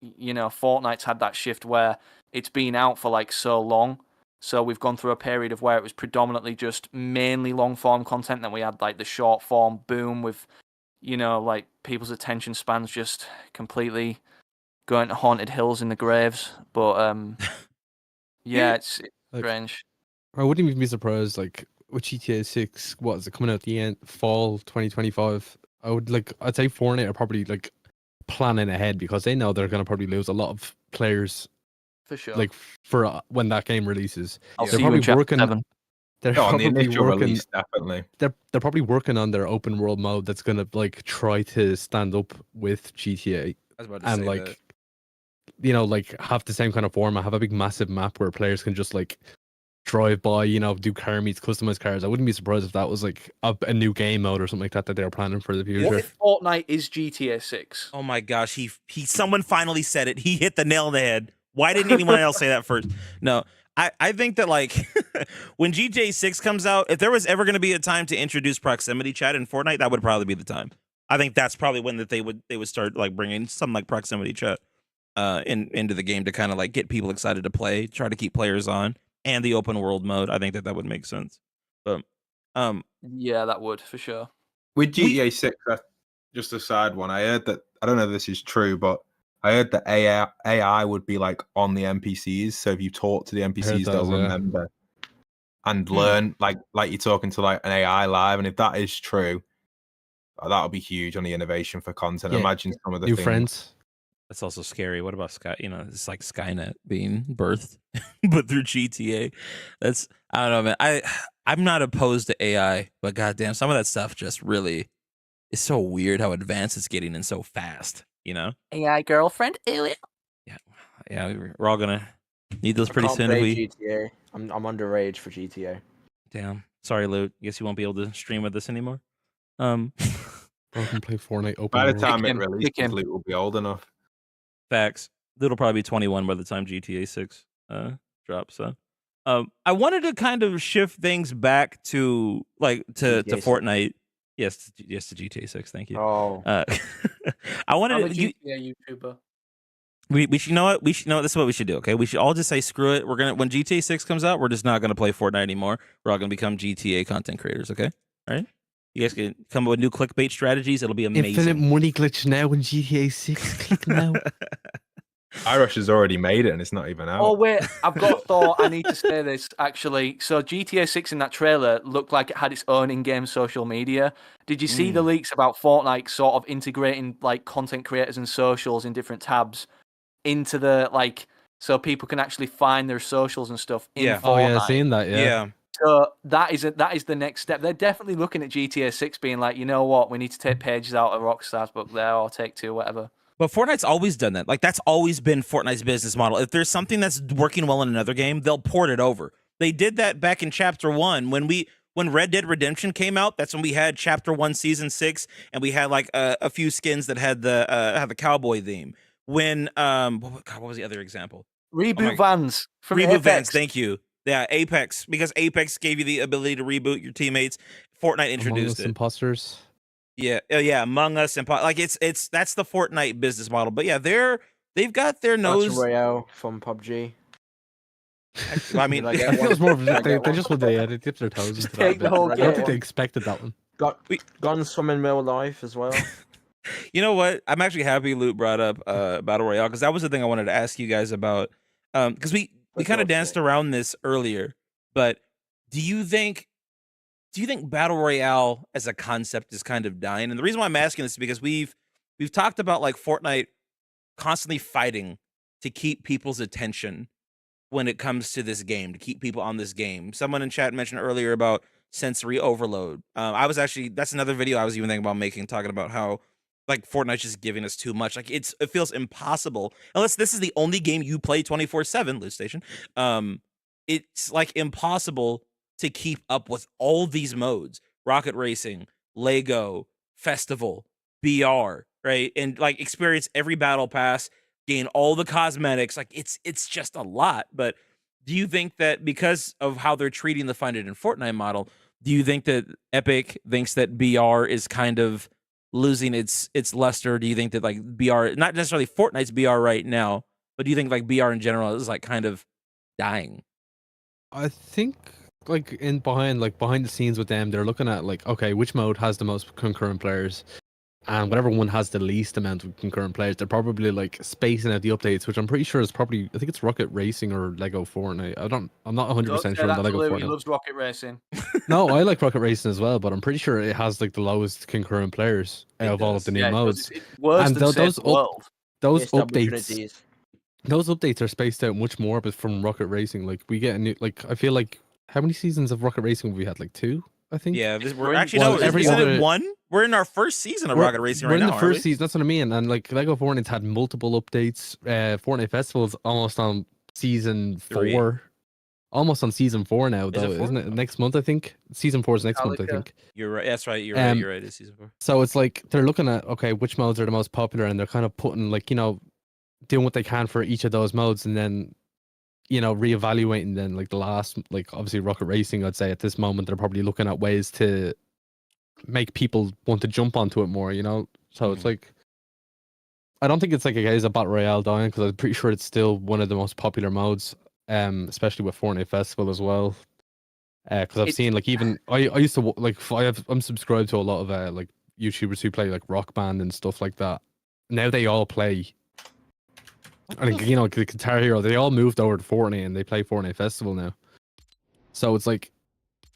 Fortnite's had that shift where it's been out for like so long. So we've gone through a period of where it was predominantly just mainly long form content. Then we had like the short form boom with, like people's attention spans just completely going to haunted hills in the graves. But yeah, it's Like, strange. I wouldn't even be surprised, like with GTA 6, what is it coming out the end fall 2025? I'd say Fortnite are probably like planning ahead, because they know they're gonna probably lose a lot of players For sure. like for when that game releases. I'll Yeah. They're see you in probably chapter working. 7. They're On the probably initial working. release, definitely. They're probably working on their open world mode that's gonna like try to stand up with GTA, I was about to and say like that. like have the same kind of format, have a big massive map where players can just like drive by, do car meets, customized cars. I wouldn't be surprised if that was like a new game mode or something like that they were planning for the What future. if Fortnite is GTA 6? Oh my gosh, someone finally said it. He hit the nail on the head. Why didn't anyone else say that first? No. I think that like when GTA 6 comes out, if there was ever going to be a time to introduce proximity chat in Fortnite, that would probably be the time. I think that's probably when they would start like bringing something like proximity chat into the game to kind of like get people excited to play, try to keep players on, and the open world mode. I think that would make sense. But Yeah, that would for sure. With GTA 6, just a side one. I heard that, I don't know if this is true, but I heard that AI would be like on the NPCs. So if you talk to the NPCs, that they'll as well. remember and learn like you're talking to like an AI live. And if that is true, that'll be huge on the innovation for content. Yeah. Imagine some of the New things. friends. that's also scary. What about Sky? It's like Skynet being birthed, but through GTA. I don't know, man. I'm not opposed to AI, but goddamn, some of that stuff just really is so weird how advanced it's getting and so fast. AI girlfriend? Ew. Yeah, we're all gonna need those I pretty can't soon. play GTA. I'm underage for GTA. Damn, sorry, Luke. Guess you won't be able to stream with us anymore. Bro can play Fortnite open By the world. time Pick it him, releases, pick him. Luke will be old enough. Facts. It'll probably be 21 by the time GTA 6 drops. So, I wanted to kind of shift things back to like to GTA 6. Fortnite. Yes, to GTA 6. Thank you. Oh, I I'm wanted a to, GTA YouTuber. we should, this is what we should do. Okay, we should all just say screw it. We're gonna, when GTA 6 comes out, we're just not gonna play Fortnite anymore. We're all gonna become GTA content creators. Okay, all right. You guys can come up with new clickbait strategies. It'll be amazing. Infinite money glitch now in GTA 6. Click now. iRush has already made it and it's not even out. Oh wait, I've got a thought. I need to say this actually. So GTA 6 in that trailer looked like it had its own in-game social media. Did you see the leaks about Fortnite sort of integrating like content creators and socials in different tabs into the like so people can actually find their socials and stuff in Yeah. Fortnite? Oh yeah, seeing that. Yeah. Yeah. So that is the next step. They're definitely looking at GTA 6 being like, you know what, we need to take pages out of Rockstar's book there or take two, whatever. But Fortnite's always done that. Like that's always been Fortnite's business model. If there's something that's working well in another game, they'll port it over. They did that back in Chapter 1 when Red Dead Redemption came out. That's when we had Chapter 1 Season 6 and we had like a few skins that had the cowboy theme. When what was the other example? Reboot Vans from Reboot Apex. Vans, thank you. Yeah, Apex, because Apex gave you the ability to reboot your teammates. Fortnite introduced Among Us it. Imposters. Yeah, yeah, Among Us and like it's that's the Fortnite business model. But yeah, they've got their Battle nose. Royale from PUBG. I mean, Did I I get think it was more of Did I they get one? just they dipped their toes into that. take a the bit. whole I don't think game. they expected that one. Guns from in real life as well. you know what? I'm actually happy Luke brought up Battle Royale because that was the thing I wanted to ask you guys about. Because we kind of danced around this earlier, but do you think Battle Royale as a concept is kind of dying? And the reason why I'm asking this is because we've talked about like Fortnite constantly fighting to keep people's attention when it comes to this game, to keep people on this game. Someone in chat mentioned earlier about sensory overload. That's another video I was even thinking about making, talking about how like Fortnite's just giving us too much. Like it feels impossible unless this is the only game you play 24/7, Loot Station. It's like impossible to keep up with all these modes: rocket racing, Lego, festival, BR, right? And like experience every battle pass, gain all the cosmetics. Like it's just a lot. But do you think that because of how they're treating the Find It in Fortnite model, do you think that Epic thinks that BR is kind of losing its luster? Do you think that like BR, not necessarily Fortnite's BR right now, but do you think like BR in general is like kind of dying? I think like behind the scenes with them, they're looking at like, okay, which mode has the most concurrent players, and whatever one has the least amount of concurrent players, they're probably like spacing out the updates, which I'm pretty sure is probably, I think it's Rocket Racing or Lego Fortnite. I'm not 100% sure on the Lego He Fortnite. loves rocket racing. No, I like Rocket Racing as well, but I'm pretty sure it has like the lowest concurrent players out of all of the new modes. It's worse And than those Save the World. Those Missed updates, opportunities. those updates are spaced out much more, but from Rocket Racing, like we get a new, like I feel like how many seasons of Rocket Racing have we had? Like 2, I think. Yeah, we're in- actually well, no. every Isn't other- it 1? We're in our first season of Rocket Racing we're right in now. the first aren't we? season. That's what I mean. And like Lego Fortnite's had multiple updates. Fortnite Festival's almost on season 3. 4. Almost on season 4 now, Is it though, 4? isn't it? Next month, I think. Season 4 is next month, I Metallica. think. You're right. That's right. You're right. You're right. It's season 4. So it's like they're looking at, okay, which modes are the most popular, and they're kind of putting like, doing what they can for each of those modes, and then reevaluating then like the last, like obviously Rocket Racing, I'd say at this moment they're probably looking at ways to make people want to jump onto it more, so it's like, I don't think it's like a case of Battle Royale dying, because I'm pretty sure it's still one of the most popular modes, especially with Fortnite Festival as well, because I've seen like, even I used to like, I'm subscribed to a lot of like YouTubers who play like Rock Band and stuff like that. Now they all play, I think, the Guitar Hero, they all moved over to Fortnite and they play Fortnite Festival now. So it's like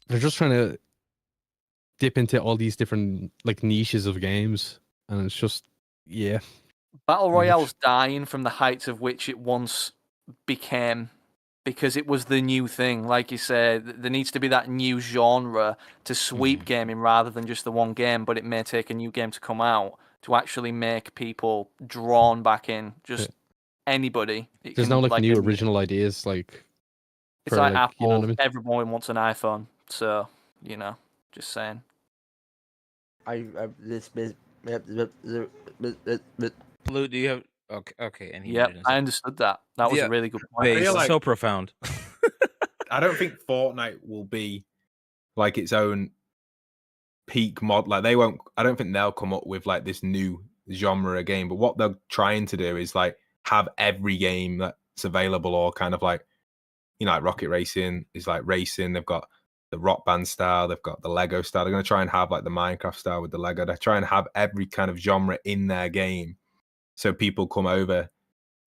they're just trying to dip into all these different like niches of games, and it's just, yeah. Battle Royale's dying from the heights of which it once became, because it was the new thing. Like you said, there needs to be that new genre to sweep gaming rather than just the one game, but it may take a new game to come out to actually make people drawn back in. Just anybody. There's no like new original ideas, like it's like Apple. you know what I mean? Everyone wants an iPhone, so just saying. Blue, do you have okay? And Yep, I understood that. That was a really good point. Base, feel like- so profound. I don't think Fortnite will be like its own peak mod. Like they won't. I don't think they'll come up with like this new genre game. But what they're trying to do is like have every game that's available, or kind of like, like Rocket Racing is like racing. They've got the Rock Band style. They've got the Lego style. They're going to try and have like the Minecraft style with the Lego. They try and have every kind of genre in their game, so people come over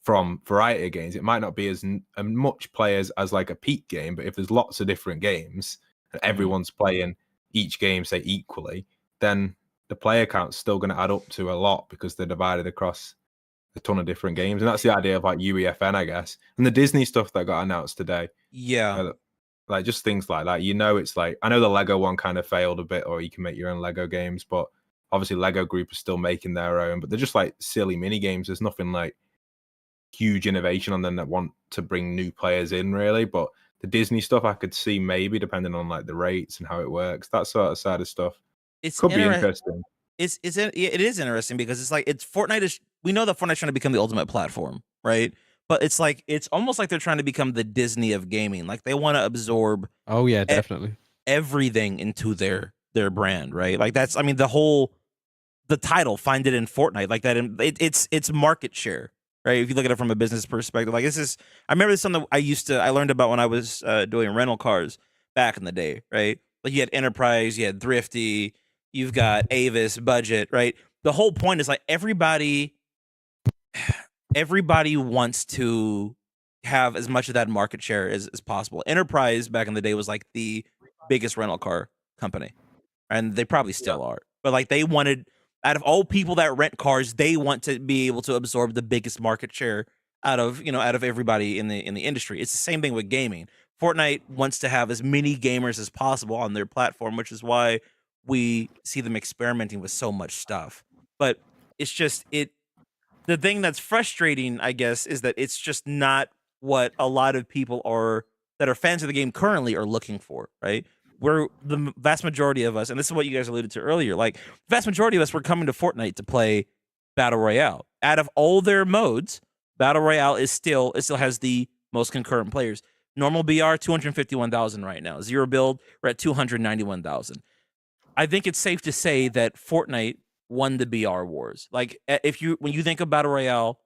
from variety of games. It might not be as much players as like a peak game, but if there's lots of different games and everyone's playing each game, say equally, then the player count's still going to add up to a lot because they're divided across a ton of different games. And that's the idea of like UEFN, I guess. And the Disney stuff that got announced today. Yeah. Like just things like that. It's like, I know the Lego one kind of failed a bit, or you can make your own Lego games, but obviously Lego Group is still making their own, but they're just like silly mini games. There's nothing like huge innovation on them that want to bring new players in, really. But the Disney stuff I could see maybe, depending on like the rates and how it works. That sort of side of stuff It's could be interesting. it is interesting because it's like Fortnite is, we know that Fortnite's trying to become the ultimate platform, right? But it's like it's almost like they're trying to become the Disney of gaming. Like they want to absorb Oh yeah, definitely. everything into their brand, right? Like that's, I mean, the title, find it in Fortnite, like that. It's market share, right? If you look at it from a business perspective, like this is, I remember this is something I learned about when I was doing rental cars back in the day, right? Like you had Enterprise, you had Thrifty, you've got Avis, Budget, right? The whole point is like everybody wants to have as much of that market share as possible. Enterprise back in the day was like the biggest rental car company, and they probably still are. But like they wanted, out of all people that rent cars, they want to be able to absorb the biggest market share out of everybody in the industry. It's the same thing with gaming. Fortnite wants to have as many gamers as possible on their platform, which is why we see them experimenting with so much stuff. But it's just the thing that's frustrating, I guess, is that it's just not what a lot of people that are fans of the game currently are looking for, right? We're the vast majority of us, and this is what you guys alluded to earlier, like the vast majority of us were coming to Fortnite to play Battle Royale. Out of all their modes, Battle Royale it still has the most concurrent players. Normal BR 251,000 right now. Zero build, we're at 291,000. I think it's safe to say that Fortnite won the BR wars. Like when you think of Battle Royale,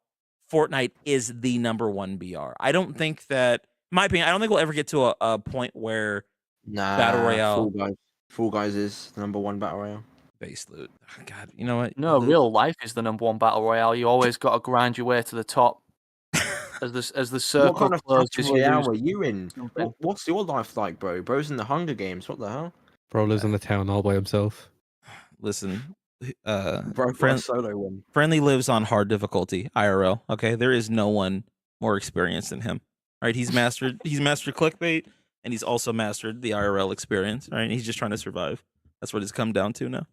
Fortnite is the number one BR. I don't think that, in my opinion, I don't think we'll ever get to a point where Battle Royale Fall Guys is the number one battle royale. base loot. Oh, God, you know what? No, real life is the number one battle royale. You always got to grind your way to the top. As the circle What kind of closes, battle you royale lose are you in? something. What's your life like, bro? Bro's in the Hunger Games. What the hell? Bro lives in the town all by himself. Listen, Bro got a solo one. Friendly lives on hard difficulty IRL. Okay, there is no one more experienced than him. Right? He's mastered clickbait, and he's also mastered the IRL experience. Right? He's just trying to survive. That's what it's come down to now.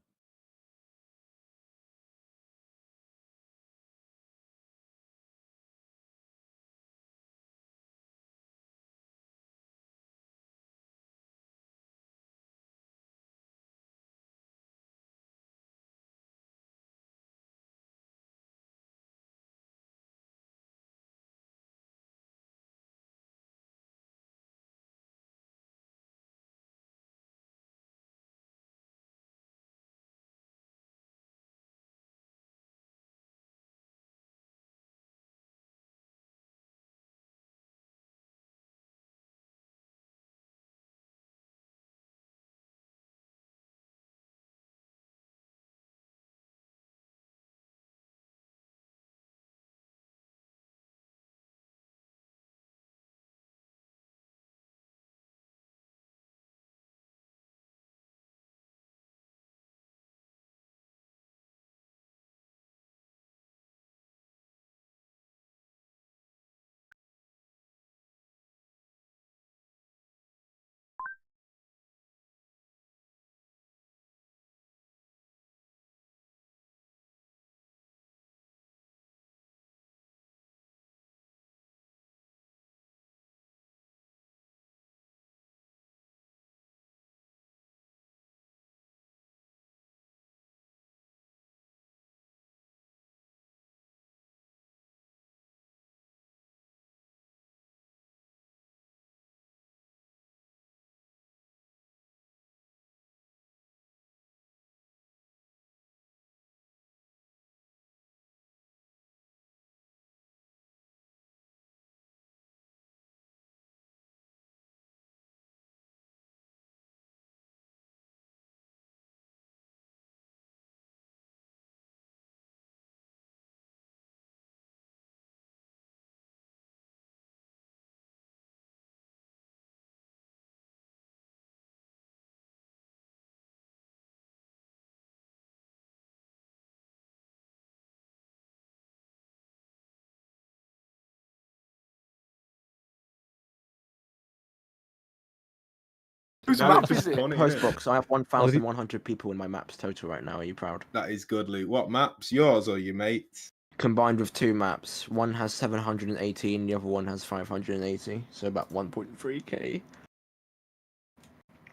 Whose No, map it's is it? funny, innit? Postbox. I have 1,100 people in my maps total right now. Are you proud? That is good, Luke. What maps? Yours or your mates? Combined with 2 maps, one has 718, the other one has 580, so about 1.3k.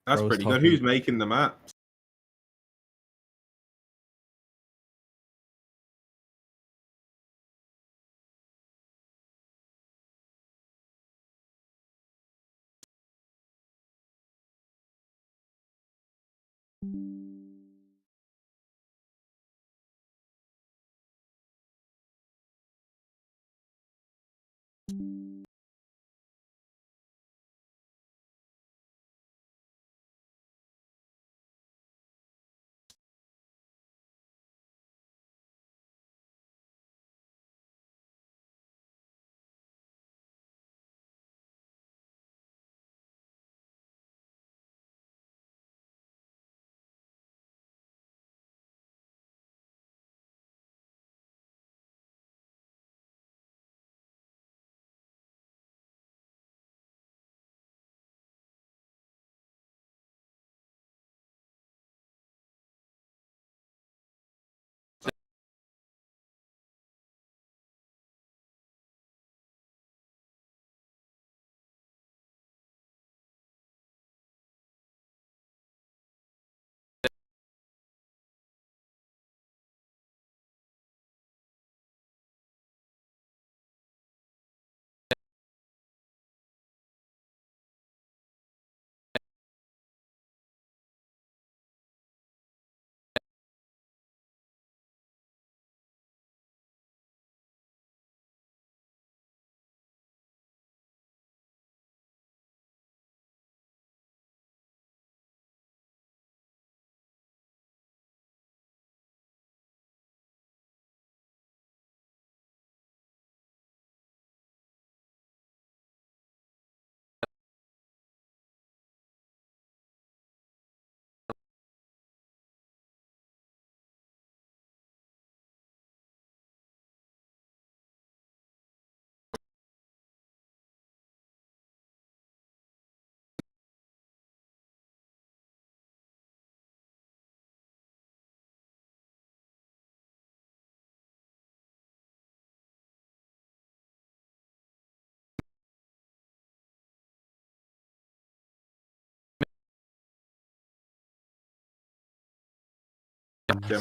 That's Bro's pretty good. talking. Who's making the maps?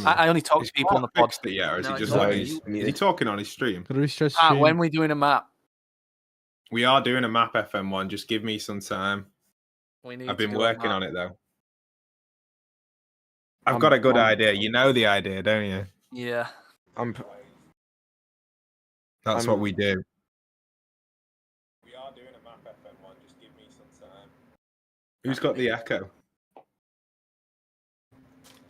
I only talk Is to people on the pod. fixed it yet, or is No, he it's just not. like he's is he muted. talking on his stream? Could we stretch Ah, stream? when we doing a map, We are doing a map FM1. Just give me some time. we need I've to been do a working map. on it though. I've got a good idea. You know the idea, don't you? Yeah. I'm That's I'm- what we do. We are doing a map FM1. Just give me some time. Who's got the echo?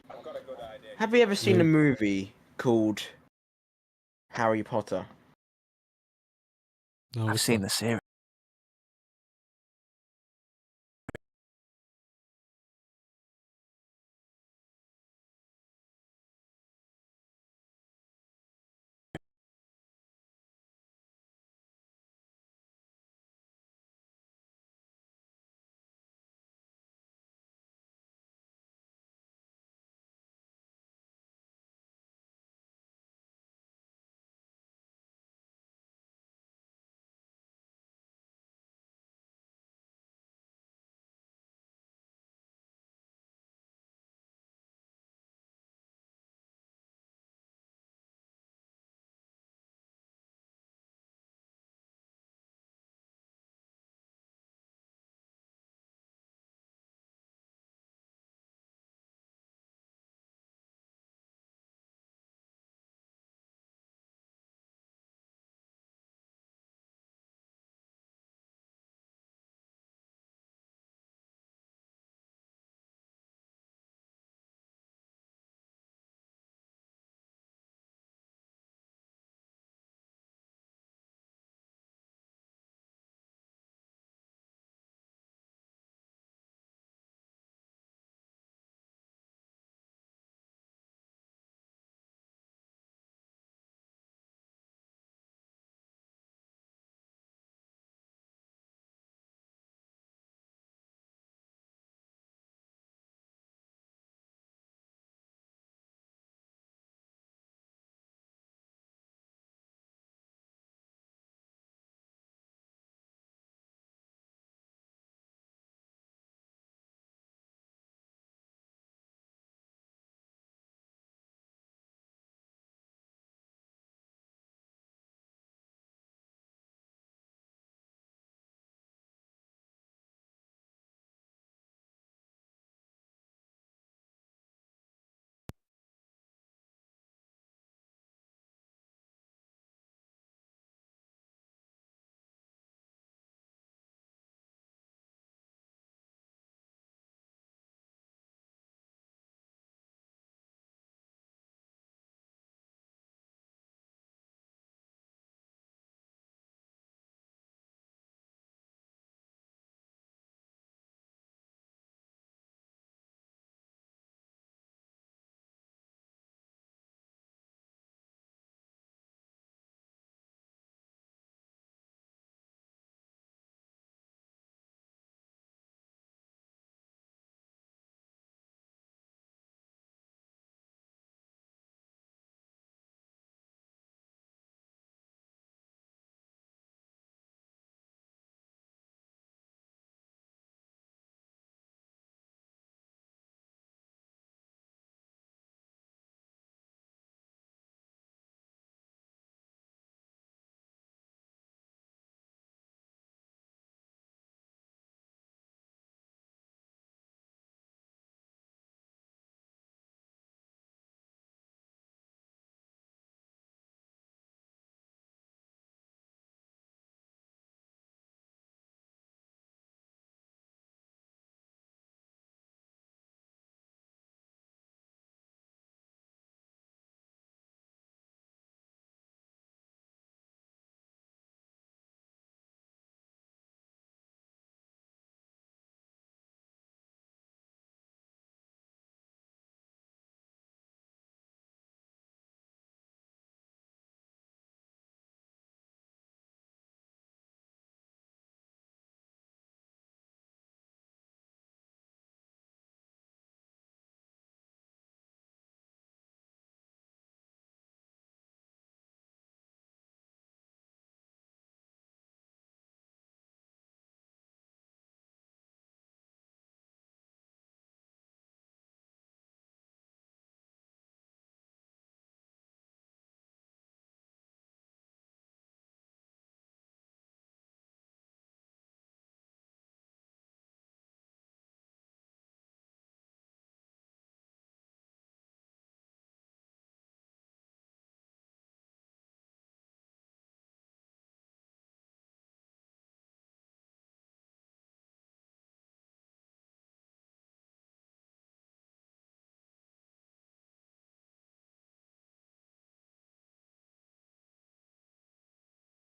I've got a good idea. Have you ever seen a Yeah. movie called Harry Potter? No, I've what's seen that? the series.